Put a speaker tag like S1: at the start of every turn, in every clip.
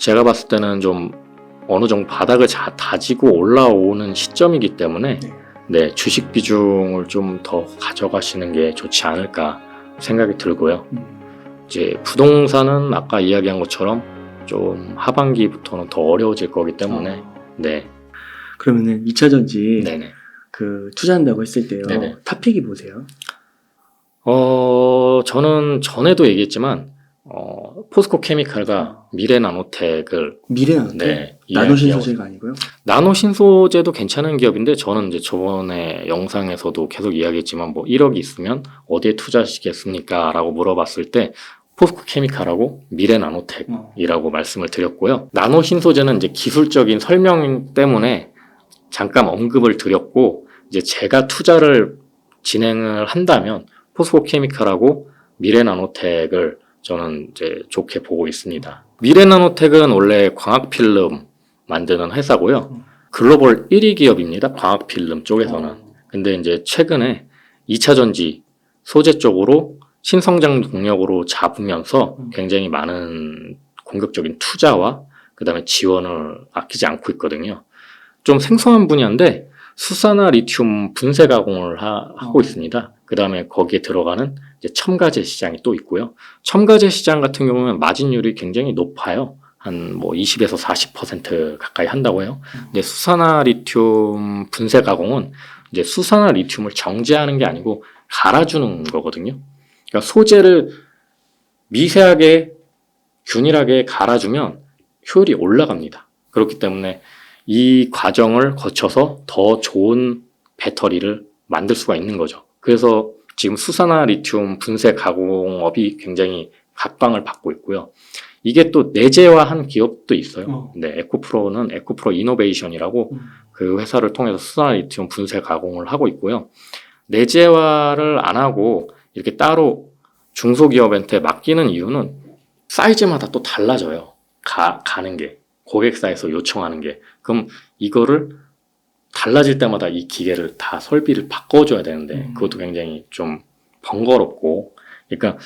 S1: 제가 봤을 때는 좀 어느 정도 바닥을 다지고 올라오는 시점이기 때문에 네, 주식 비중을 좀 더 가져가시는 게 좋지 않을까 생각이 들고요. 이제 부동산은 아까 이야기한 것처럼 좀 하반기부터는 더 어려워질 거기 때문에 네.
S2: 그러면은 2차 전지
S1: 네네.
S2: 그 투자한다고 했을 때요.
S1: 네네.
S2: 탑픽이 뭐세요?
S1: 저는 전에도 얘기했지만 포스코 케미칼과 미래나노텍을
S2: 미래나노텍?
S1: 네,
S2: 나노신소재가 아니고요?
S1: 나노신소재도 괜찮은 기업인데 저는 이제 저번에 영상에서도 계속 이야기했지만 뭐 1억이 있으면 어디에 투자하시겠습니까? 라고 물어봤을 때 포스코 케미칼하고 미래나노텍이라고 말씀을 드렸고요. 나노신소재는 이제 기술적인 설명 때문에 잠깐 언급을 드렸고 이제 제가 투자를 진행을 한다면 포스코 케미칼하고 미래나노텍을 저는 이제 좋게 보고 있습니다. 미래나노텍은 원래 광학필름 만드는 회사고요. 글로벌 1위 기업입니다. 광학필름 쪽에서는. 근데 이제 최근에 2차 전지 소재 쪽으로 신성장 동력으로 잡으면서 굉장히 많은 공격적인 투자와 그 다음에 지원을 아끼지 않고 있거든요. 좀 생소한 분야인데 수산화 리튬 분쇄 가공을 하고 있습니다. 그 다음에 거기에 들어가는 이제 첨가제 시장이 또 있고요. 첨가제 시장 같은 경우는 마진율이 굉장히 높아요. 한 뭐 20에서 40% 가까이 한다고 해요. 근데 수산화 리튬 분쇄 가공은 이제 수산화 리튬을 정제하는 게 아니고 갈아주는 거거든요. 그러니까 소재를 미세하게 균일하게 갈아주면 효율이 올라갑니다. 그렇기 때문에 이 과정을 거쳐서 더 좋은 배터리를 만들 수가 있는 거죠. 그래서 지금 수산화 리튬 분쇄 가공업이 굉장히 각광을 받고 있고요. 이게 또 내재화한 기업도 있어요. 네, 에코프로는 에코프로 이노베이션이라고 그 회사를 통해서 수산화 리튬 분쇄 가공을 하고 있고요. 내재화를 안 하고 이렇게 따로 중소기업한테 맡기는 이유는 사이즈마다 또 달라져요. 가는 게. 고객사에서 요청하는 게. 그럼 이거를 달라질 때마다 이 기계를 다 설비를 바꿔줘야 되는데 그것도 굉장히 좀 번거롭고 그러니까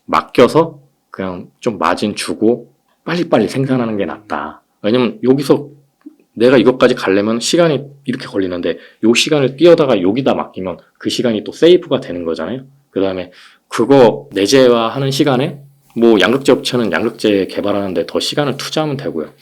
S1: 맡겨서 그냥 좀 마진 주고 빨리빨리 생산하는 게 낫다. 왜냐면 여기서 내가 이것까지 가려면 시간이 이렇게 걸리는데 요 시간을 뛰어다가 여기다 맡기면 그 시간이 또 세이브가 되는 거잖아요. 그 다음에 그거 내재화하는 시간에 뭐 양극재 업체는 양극재 개발하는데 더 시간을 투자하면 되고요.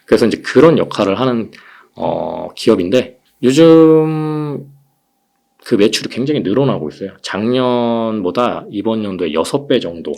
S1: 그래서 이제 그런 역할을 하는 기업인데 요즘 그 매출이 굉장히 늘어나고 있어요. 작년보다 이번 연도에 6배 정도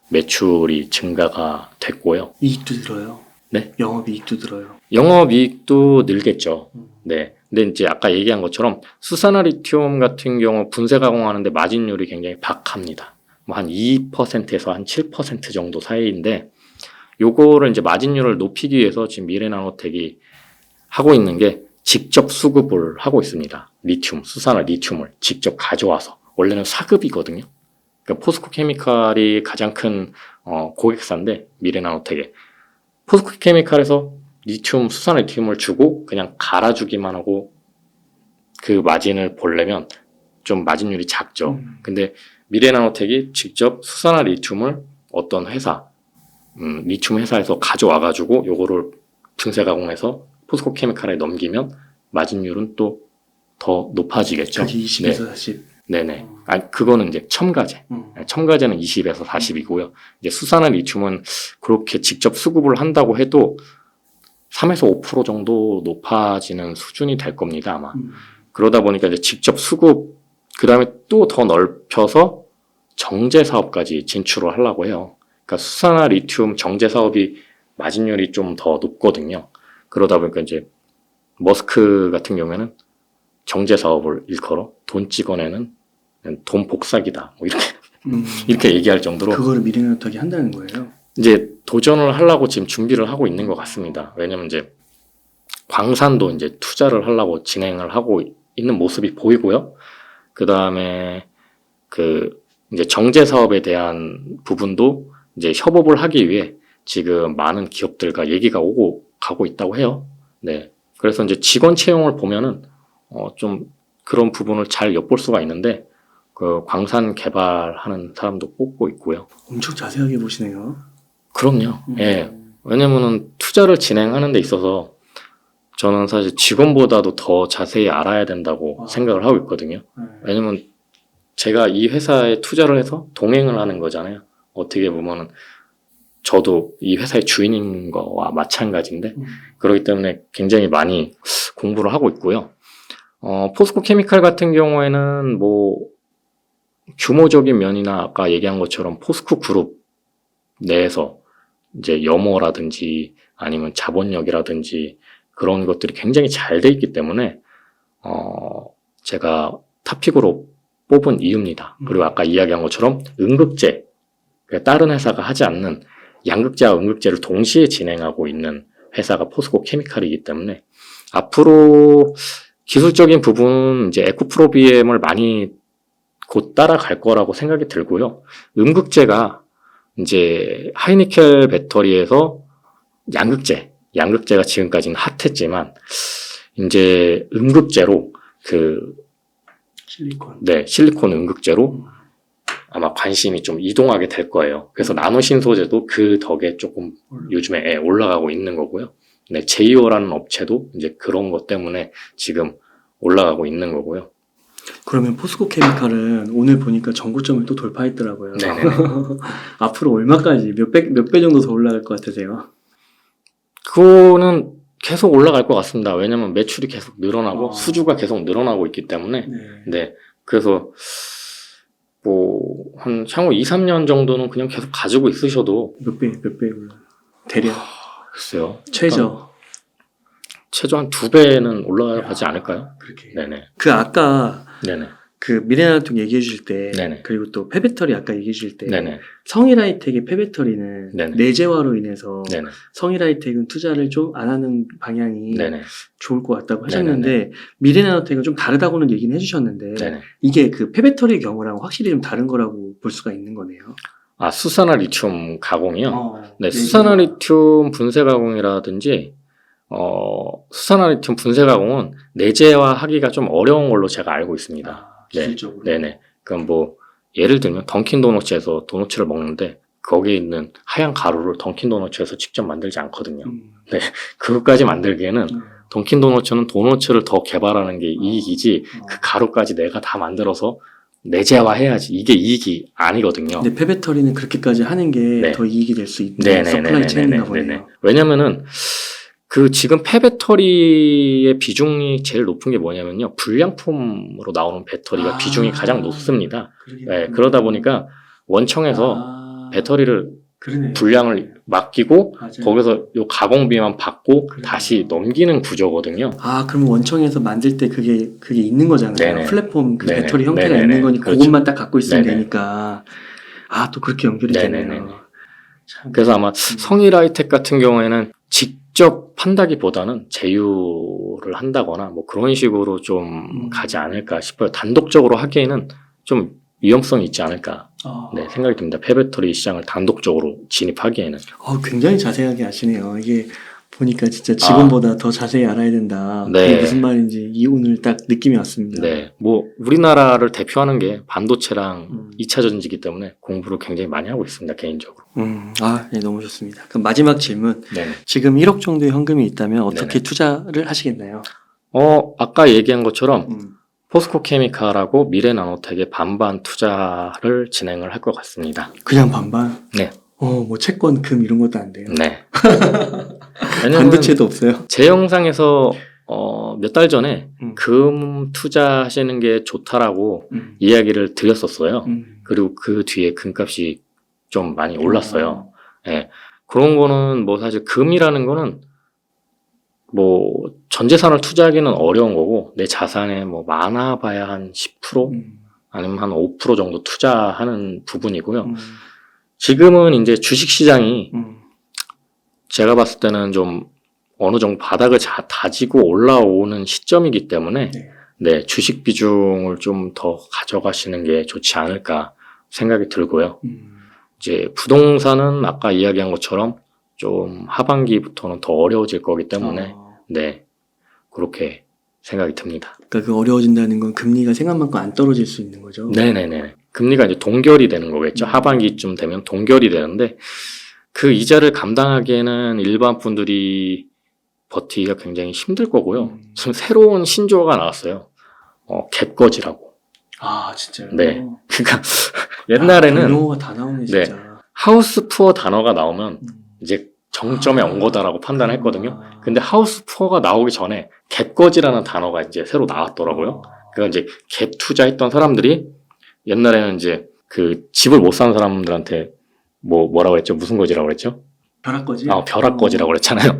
S1: 매출이 증가가 됐고요.
S2: 이익도 들어요?
S1: 네?
S2: 영업이익도 들어요?
S1: 영업이익도 늘겠죠. 네. 근데 이제 아까 얘기한 것처럼 수산화 리튬 같은 경우 분쇄 가공하는데 마진율이 굉장히 박합니다. 뭐 한 2%에서 한 7% 정도 사이인데 요거를 이제 마진율을 높이기 위해서 지금 미래나노텍이 하고 있는 게 직접 수급을 하고 있습니다. 리튬, 수산화 리튬을 직접 가져와서 원래는 사급이거든요. 그러니까 포스코 케미칼이 가장 큰 고객사인데 미래나노텍에 포스코 케미칼에서 리튬, 수산화 리튬을 주고 그냥 갈아주기만 하고 그 마진을 보려면 좀 마진율이 작죠. 근데 미래나노텍이 직접 수산화 리튬을 어떤 회사, 리튬 회사에서 가져와가지고 요거를 분쇄 가공해서 포스코 케미칼에 넘기면 마진율은 또 더 높아지겠죠.
S2: 20에서 40.
S1: 네네. 그거는 이제 첨가제. 첨가제는 20에서 40이고요. 이제 수산화 리튬은 그렇게 직접 수급을 한다고 해도 3에서 5% 정도 높아지는 수준이 될 겁니다, 아마. 그러다 보니까 이제 직접 수급, 그 다음에 또 더 넓혀서 정제 사업까지 진출을 하려고 해요. 그러니까 수산화 리튬 정제 사업이 마진율이 좀 더 높거든요. 그러다 보니까 이제 머스크 같은 경우에는 정제 사업을 일컬어 돈 찍어내는 돈 복사기다. 뭐 이렇게 이렇게 얘기할 정도로
S2: 그거를 미래나노텍이 한다는 거예요.
S1: 이제 도전을 하려고 지금 준비를 하고 있는 것 같습니다. 왜냐면 이제 광산도 이제 투자를 하려고 진행을 하고 있는 모습이 보이고요. 그 다음에 그 이제 정제 사업에 대한 부분도 이제 협업을 하기 위해 지금 많은 기업들과 얘기가 오고 가고 있다고 해요. 네. 그래서 이제 직원 채용을 보면은 좀 그런 부분을 잘 엿볼 수가 있는데 그 광산 개발하는 사람도 뽑고 있고요.
S2: 엄청 자세하게 보시네요.
S1: 그럼요. 예. 왜냐면은 투자를 진행하는 데 있어서 저는 사실 직원보다도 더 자세히 알아야 된다고 생각을 하고 있거든요. 왜냐면 제가 이 회사에 투자를 해서 동행을 하는 거잖아요. 어떻게 보면은 저도 이 회사의 주인인 거와 마찬가지인데 그렇기 때문에 굉장히 많이 공부를 하고 있고요. 포스코 케미칼 같은 경우에는 뭐 규모적인 면이나 아까 얘기한 것처럼 포스코 그룹 내에서 이제 염호라든지 아니면 자본력이라든지 그런 것들이 굉장히 잘 돼 있기 때문에 제가 탑픽으로 뽑은 이유입니다. 그리고 아까 이야기한 것처럼 음극재, 그러니까 다른 회사가 하지 않는 양극재와 음극재를 동시에 진행하고 있는 회사가 포스코 케미칼이기 때문에 앞으로 기술적인 부분은 이제 에코프로비엠을 많이 곧 따라갈 거라고 생각이 들고요. 음극재가 이제 하이니켈 배터리에서 양극재가 지금까지는 핫했지만 이제 음극재로 실리콘 음극재로 아마 관심이 좀 이동하게 될 거예요. 그래서 나노신소재도 그 덕에 조금 요즘에 올라가고 있는 거고요. 네, 제이오라는 업체도 이제 그런 것 때문에 지금 올라가고 있는 거고요.
S2: 그러면 포스코 케미칼은 오늘 보니까 전고점을 또 돌파했더라고요.
S1: 네네네.
S2: 앞으로 얼마까지 몇 배 정도 더 올라갈 것 같으세요?
S1: 그거는 계속 올라갈 것 같습니다. 왜냐면 매출이 계속 늘어나고 수주가 계속 늘어나고 있기 때문에 네. 그래서 뭐 한 향후 2, 3년 정도는 그냥 계속 가지고 있으셔도
S2: 몇 배 올라? 대략
S1: 글쎄요.
S2: 최저
S1: 한 2배는 올라가지 않을까요?
S2: 그렇게.
S1: 네네.
S2: 그 아까
S1: 네네.
S2: 그 미래나노통 얘기해 주실 때
S1: 네네.
S2: 그리고 또 폐배터리 아까 얘기해 주실 때
S1: 네네.
S2: 성일하이텍의 폐배터리는
S1: 네네.
S2: 내재화로 인해서
S1: 네네.
S2: 성일하이텍은 투자를 좀 안 하는 방향이
S1: 네네.
S2: 좋을 것 같다고 하셨는데 미래나노텍은 좀 다르다고는 얘기는 해주셨는데
S1: 네네.
S2: 이게 그 폐배터리 경우랑 확실히 좀 다른 거라고 볼 수가 있는 거네요.
S1: 아, 수산화 리튬 가공이요? 네,
S2: 내재화.
S1: 수산화 리튬 분쇄 가공이라든지 수산화 리튬 분쇄 가공은 내재화하기가 좀 어려운 걸로 제가 알고 있습니다.
S2: 기술적으로.
S1: 네네. 그럼 뭐 예를 들면 던킨 도너츠에서 도너츠를 먹는데 거기에 있는 하얀 가루를 던킨 도너츠에서 직접 만들지 않거든요. 네, 그것까지 만들기에는 던킨 도너츠는 도너츠를 더 개발하는 게 이익이지 그 가루까지 내가 다 만들어서 내재화해야지 이게 이익이 아니거든요.
S2: 근데 폐배터리는 그렇게까지 하는 게 더
S1: 네.
S2: 이익이 될 수 있는 서플라이 체인인가 보네요.
S1: 왜냐면은 그 지금 폐배터리의 비중이 제일 높은 게 뭐냐면요. 불량품으로 나오는 배터리가 비중이 가장 높습니다. 네, 그러다 보니까 원청에서 배터리를
S2: 그러네요.
S1: 불량을 맡기고
S2: 맞아요.
S1: 거기서 요 가공비만 받고
S2: 그래요.
S1: 다시 넘기는 구조거든요.
S2: 그럼 원청에서 만들 때 그게 있는 거잖아요.
S1: 네네.
S2: 플랫폼 그
S1: 네네.
S2: 배터리 형태가
S1: 네네네.
S2: 있는 거니
S1: 그렇죠.
S2: 그것만 딱 갖고 있으면
S1: 네네.
S2: 되니까 또 그렇게 연결이
S1: 네네네네.
S2: 되네요. 참.
S1: 그래서 아마 성일하이텍 같은 경우에는 직접 판다기보다는 제휴를 한다거나 뭐 그런 식으로 좀 가지 않을까 싶어요. 단독적으로 하기에는 좀 위험성이 있지 않을까 생각이 듭니다. 폐배터리 시장을 단독적으로 진입하기에는.
S2: 굉장히 자세하게 아시네요. 이게 보니까 진짜 직원보다 더 자세히 알아야 된다.
S1: 네.
S2: 그게 무슨 말인지 오늘 딱 느낌이 왔습니다.
S1: 네, 뭐 우리나라를 대표하는 게 반도체랑 2차 전지이기 때문에 공부를 굉장히 많이 하고 있습니다. 개인적으로.
S2: 네, 너무 좋습니다. 그럼 마지막 질문.
S1: 네.
S2: 지금 1억 정도의 현금이 있다면 어떻게
S1: 네네.
S2: 투자를 하시겠나요?
S1: 아까 얘기한 것처럼 포스코 케미칼하고 미래나노텍의 반반 투자를 진행을 할 것 같습니다.
S2: 그냥 반반?
S1: 네.
S2: 뭐 채권, 금 이런 것도 안 돼요?
S1: 네. 왜냐면
S2: 반도체도 없어요?
S1: 제 영상에서 몇 달 전에 금 투자하시는 게 좋다라고 이야기를 드렸었어요. 그리고 그 뒤에 금값이 좀 많이 올랐어요. 네. 그런 거는 뭐 사실 금이라는 거는 뭐 전 재산을 투자하기는 어려운 거고 내 자산에 뭐 많아봐야 한 10% 아니면 한 5% 정도 투자하는 부분이고요. 지금은 이제 주식 시장이 제가 봤을 때는 좀 어느 정도 바닥을 다지고 올라오는 시점이기 때문에 네, 주식 비중을 좀 더 가져가시는 게 좋지 않을까 생각이 들고요. 이제 부동산은 아까 이야기한 것처럼 좀 하반기부터는 더 어려워질 거기 때문에 네, 그렇게 생각이 듭니다.
S2: 그러니까 그 어려워진다는 건 금리가 생각만큼 안 떨어질 수 있는 거죠?
S1: 네네네. 금리가 이제 동결이 되는 거겠죠. 하반기쯤 되면 동결이 되는데 그 이자를 감당하기에는 일반 분들이 버티기가 굉장히 힘들 거고요. 지금 새로운 신조어가 나왔어요. 갭거지라고.
S2: 아, 진짜요?
S1: 네. 그러니까 옛날에는
S2: 용어가 다 나오네,
S1: 네.
S2: 진짜.
S1: 하우스 푸어 단어가 나오면
S2: 음.
S1: 이제 정점에 온 거다라고 판단을 했거든요.
S2: 아.
S1: 근데 하우스 푸어가 나오기 전에 갭거지라는 단어가 이제 새로 나왔더라고요. 그러니까 이제 갭 투자했던 사람들이 옛날에는 이제 그 집을 못 사는 사람들한테 뭐라고 했죠? 무슨 거지라고 그랬죠?
S2: 벼락거지?
S1: 벼락거지라고 그랬잖아요.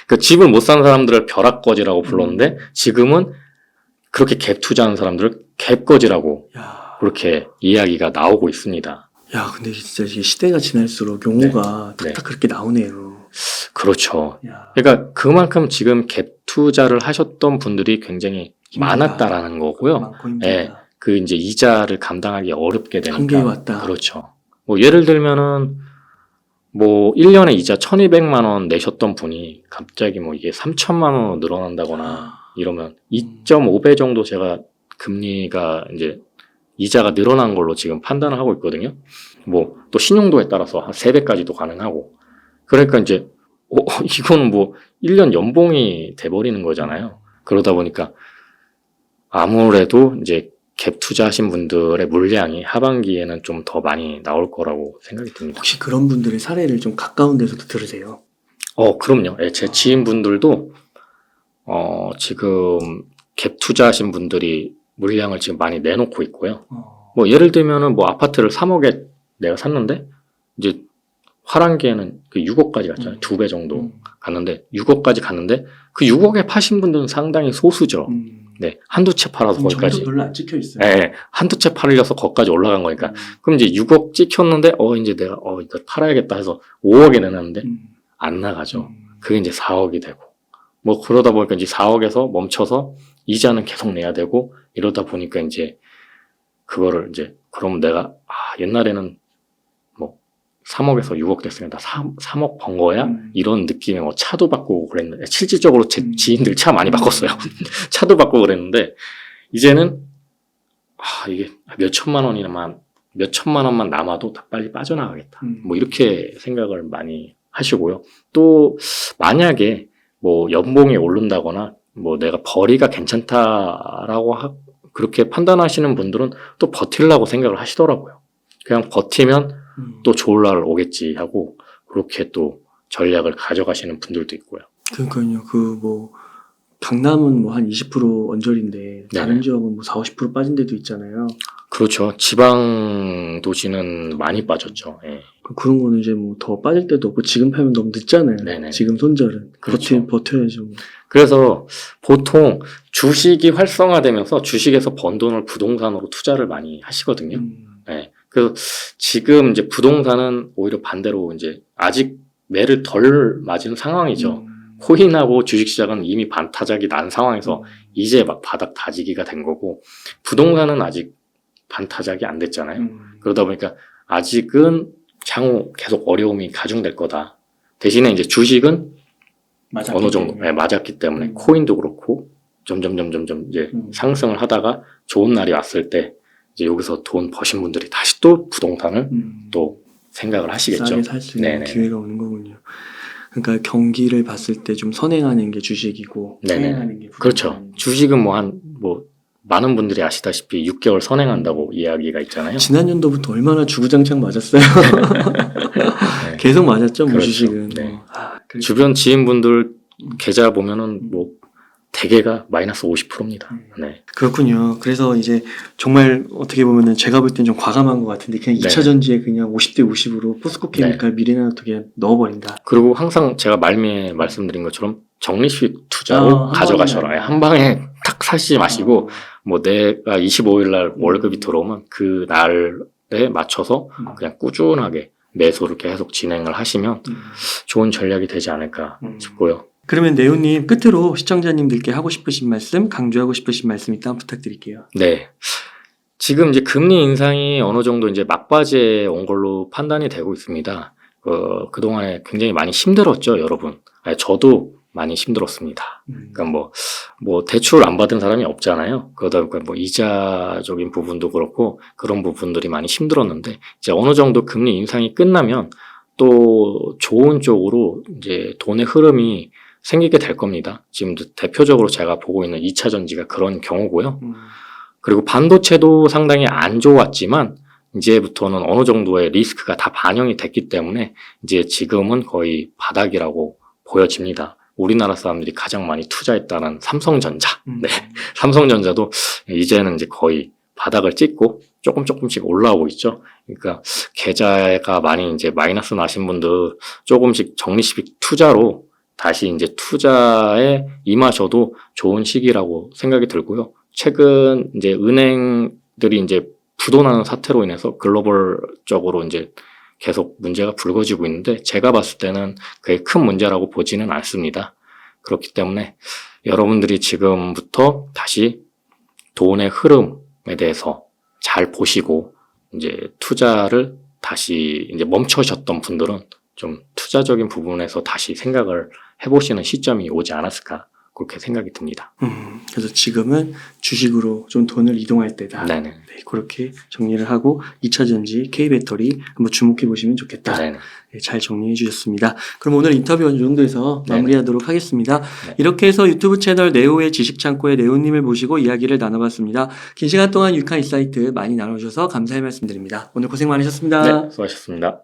S1: 그 집을 못 사는 사람들을 벼락거지라고 불렀는데 지금은 그렇게 갭 투자하는 사람들을 갭거지라고
S2: 야,
S1: 그렇게 이야기가 나오고 있습니다.
S2: 야, 근데 진짜 이게 시대가 지날수록 용어가
S1: 네.
S2: 탁탁 그렇게 나오네요.
S1: 그렇죠.
S2: 야,
S1: 그러니까 그만큼 지금 갭 투자를 하셨던 분들이 굉장히
S2: 힘들다.
S1: 많았다라는 거고요.
S2: 많고 힘들다.
S1: 예, 그 이제 이자를 감당하기 어렵게 되니까.
S2: 한계에 왔다.
S1: 그렇죠. 뭐 예를 들면은 뭐 1년에 이자 1,200만 원 내셨던 분이 갑자기 뭐 이게 3천만 원으로 늘어난다거나 이러면 2.5배 정도 제가 금리가 이제 이자가 늘어난 걸로 지금 판단을 하고 있거든요. 뭐 또 신용도에 따라서 한 3배까지도 가능하고. 그러니까 이제 이거는 뭐 1년 연봉이 돼버리는 거잖아요. 그러다 보니까 아무래도 이제 갭 투자하신 분들의 물량이 하반기에는 좀 더 많이 나올 거라고 생각이 듭니다.
S2: 혹시 그런 분들의 사례를 좀 가까운 데서도 들으세요?
S1: 그럼요. 예, 제 지인분들도 지금 갭 투자하신 분들이 물량을 지금 많이 내놓고 있고요. 뭐 예를 들면은 뭐 아파트를 3억에 내가 샀는데 이제 화랑기에는 그 6억까지 갔잖아요. 2배 정도 갔는데 6억까지 갔는데 그 6억에 파신 분들은 상당히 소수죠. 네, 한두 채 팔아서 거기까지.
S2: 저도 별로 안 찍혀 있어요.
S1: 네, 한두 채 팔려서 거기까지 올라간 거니까. 그럼 이제 6억 찍혔는데 이제 내가 이거 팔아야겠다 해서 5억에 내놨는데 안 나가죠. 그게 이제 4억이 되고. 뭐 그러다 보니까 이제 4억에서 멈춰서 이자는 계속 내야 되고 이러다 보니까 이제 그거를 이제 그러면 내가 옛날에는 뭐 3억에서 6억 됐으니까 나 3억 번 거야? 이런 느낌에 뭐 차도 바꾸고 그랬는데 실질적으로 제 지인들 차 많이 바꿨어요. 차도 바꾸고 그랬는데 이제는 이게 몇 천만 원만 남아도 다 빨리 빠져나가겠다. 뭐 이렇게 생각을 많이 하시고요. 또 만약에 뭐 연봉이 오른다거나 뭐 내가 벌이가 괜찮다라고 그렇게 판단하시는 분들은 또 버틸라고 생각을 하시더라고요. 그냥 버티면 또 좋은 날 오겠지 하고 그렇게 또 전략을 가져가시는 분들도 있고요.
S2: 그러니까요. 그 강남은 뭐 한 20% 언저리인데 다른
S1: 네네.
S2: 지역은 뭐 40, 50% 빠진 데도 있잖아요.
S1: 그렇죠. 지방 도시는 많이 빠졌죠. 예.
S2: 그런 거는 이제 뭐 더 빠질 때도 없고 지금 팔면 너무 늦잖아요.
S1: 네네.
S2: 지금 손절은.
S1: 그렇죠.
S2: 버텨야죠.
S1: 그래서 보통 주식이 활성화되면서 주식에서 번 돈을 부동산으로 투자를 많이 하시거든요. 네. 그래서 지금 이제 부동산은 오히려 반대로 이제 아직 매를 덜 맞은 상황이죠. 코인하고 주식시장은 이미 반타작이 난 상황에서 이제 막 바닥 다지기가 된 거고 부동산은 아직 반타작이 안 됐잖아요. 그러다 보니까 아직은 향후 계속 어려움이 가중될 거다. 대신에 이제 주식은 어느 정도 맞았기 때문에 코인도 그렇고 점점 이제 상승을 하다가 좋은 날이 왔을 때 이제 여기서 돈 버신 분들이 다시 또 부동산을 또 생각을 하시겠죠.
S2: 싸게 살 수 있는
S1: 네네.
S2: 기회가 오는 거군요. 그러니까 경기를 봤을 때 좀 선행하는 게 주식이고
S1: 네네.
S2: 선행하는 게
S1: 그렇죠.
S2: 부동산이고.
S1: 주식은 많은 분들이 아시다시피 6개월 선행한다고 이야기가 있잖아요.
S2: 지난 연도부터 얼마나 주구장창 맞았어요.
S1: 네.
S2: 계속 맞았죠, 뭐
S1: 그렇죠.
S2: 주식은.
S1: 네.
S2: 그래서
S1: 주변 지인분들 계좌 보면은 뭐 대개가 마이너스 50%입니다. 네.
S2: 그렇군요. 그래서 이제 정말 어떻게 보면은 제가 볼 땐 좀 과감한 것 같은데 그냥
S1: 네.
S2: 2차 전지에 그냥 50대 50으로 포스코케미칼 미래나노토 그냥 넣어버린다.
S1: 그리고 항상 제가 말미에 말씀드린 것처럼 적립식 투자로
S2: 한
S1: 가져가셔라.
S2: 방에
S1: 한 방에 탁 사시지 마시고 뭐 내가 25일 날 월급이 들어오면 그 날에 맞춰서 그냥 꾸준하게 매수를 계속 진행을 하시면 좋은 전략이 되지 않을까 싶고요.
S2: 그러면 네오님 끝으로 시청자님들께 하고 싶으신 말씀, 강조하고 싶으신 말씀 일단 부탁드릴게요.
S1: 네. 지금 이제 금리 인상이 어느 정도 이제 막바지에 온 걸로 판단이 되고 있습니다. 그동안에 굉장히 많이 힘들었죠, 여러분. 저도 많이 힘들었습니다. 그러니까 뭐 대출 안 받은 사람이 없잖아요. 그러다 보니까 뭐 이자적인 부분도 그렇고 그런 부분들이 많이 힘들었는데 이제 어느 정도 금리 인상이 끝나면 또 좋은 쪽으로 이제 돈의 흐름이 생기게 될 겁니다. 지금 대표적으로 제가 보고 있는 2차 전지가 그런 경우고요. 그리고 반도체도 상당히 안 좋았지만 이제부터는 어느 정도의 리스크가 다 반영이 됐기 때문에 이제 지금은 거의 바닥이라고 보여집니다. 우리나라 사람들이 가장 많이 투자했다는 삼성전자. 네. 삼성전자도 이제는 이제 거의 바닥을 찍고 조금씩 올라오고 있죠. 그러니까 계좌가 많이 이제 마이너스 나신 분들 조금씩 적립식 투자로 다시 이제 투자에 임하셔도 좋은 시기라고 생각이 들고요. 최근 이제 은행들이 이제 부도나는 사태로 인해서 글로벌적으로 이제 계속 문제가 불거지고 있는데 제가 봤을 때는 그게 큰 문제라고 보지는 않습니다. 그렇기 때문에 여러분들이 지금부터 다시 돈의 흐름에 대해서 잘 보시고 이제 투자를 다시 이제 멈추셨던 분들은 좀 투자적인 부분에서 다시 생각을 해보시는 시점이 오지 않았을까 그렇게 생각이 듭니다.
S2: 그래서 지금은 주식으로 좀 돈을 이동할 때다.
S1: 네네.
S2: 네, 그렇게 정리를 하고 2차전지 K배터리 한번 주목해 보시면 좋겠다.
S1: 네네.
S2: 네, 잘 정리해 주셨습니다. 그럼 오늘 인터뷰 어느 정도에서
S1: 네네.
S2: 마무리하도록 하겠습니다.
S1: 네.
S2: 이렇게 해서 유튜브 채널 네오의 지식창고의 네오님을 모시고 이야기를 나눠봤습니다. 긴 시간 동안 유익한 인사이트 많이 나눠주셔서 감사의 말씀드립니다. 오늘 고생 많으셨습니다.
S1: 네, 수고하셨습니다.